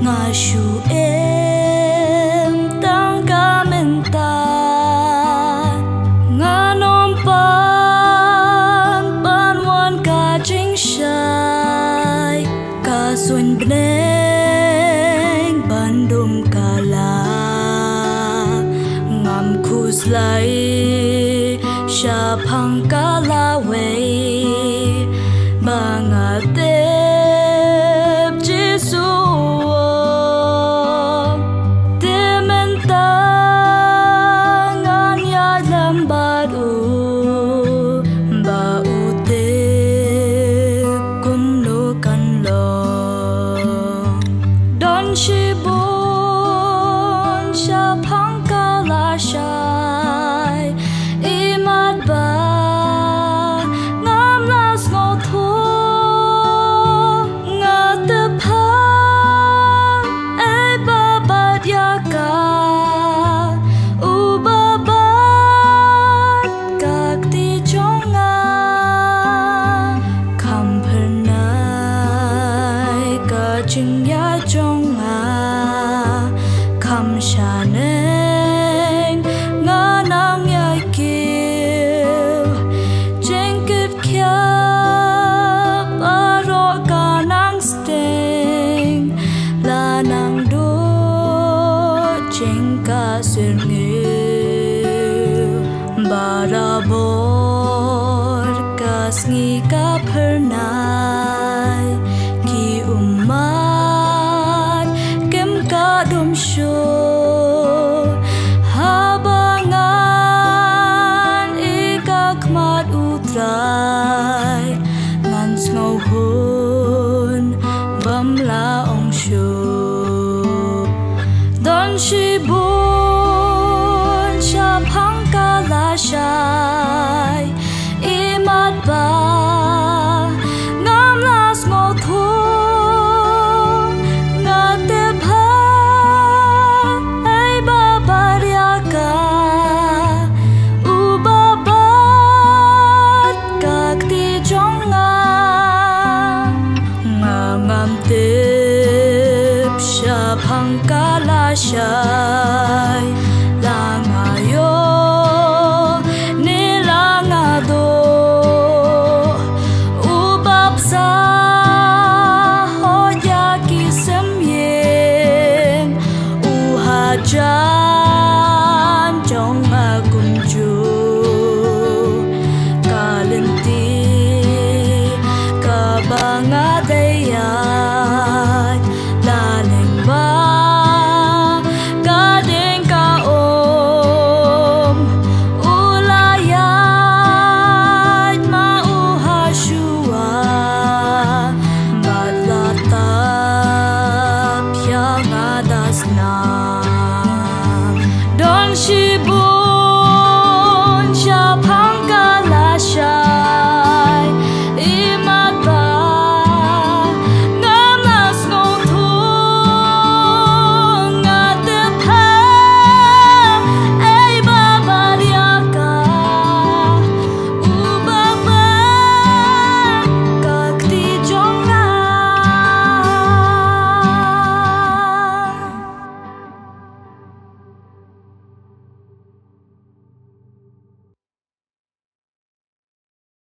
ngà shu em tang ca men ta ngà nom pan ban wan ca chính sai ca xuân bneng ban dum ca la ngam khus lai sha phang ca la wei ba ngà tep Giêsu te men ta ngan ya lam ba u te kum no kan lo don shi bon sha phang ca la shai imat ba ngam las ngo tho nga te phang ai ba ba ya ka u ba ba ka ti chong nga kham phar nai ka ching ya chong nga kham sha neng nga nang ya kêu trên kịp kia aro ka nang steng la nang do trên ka sương nghiêu barabor ka sngi ka phar nai ki umat kem ka dum sho habangan ikak mat utrai ngan ngau hun bam la ong shu don shi bun sha phang ka la shai imat ba ngam las ngo thu nga te pha ai ba ba ya ka u ba ba ka ti chong nga nga ngam te sha phang ka la shai la nga yo ni la nga do u bap sa ho ya ki sem yen u ha chan trong ma kum chu ka len ti ka ba nga de ya la leng ba ka ding ka om u la ya ma u ha shua mat la ta pya nga das na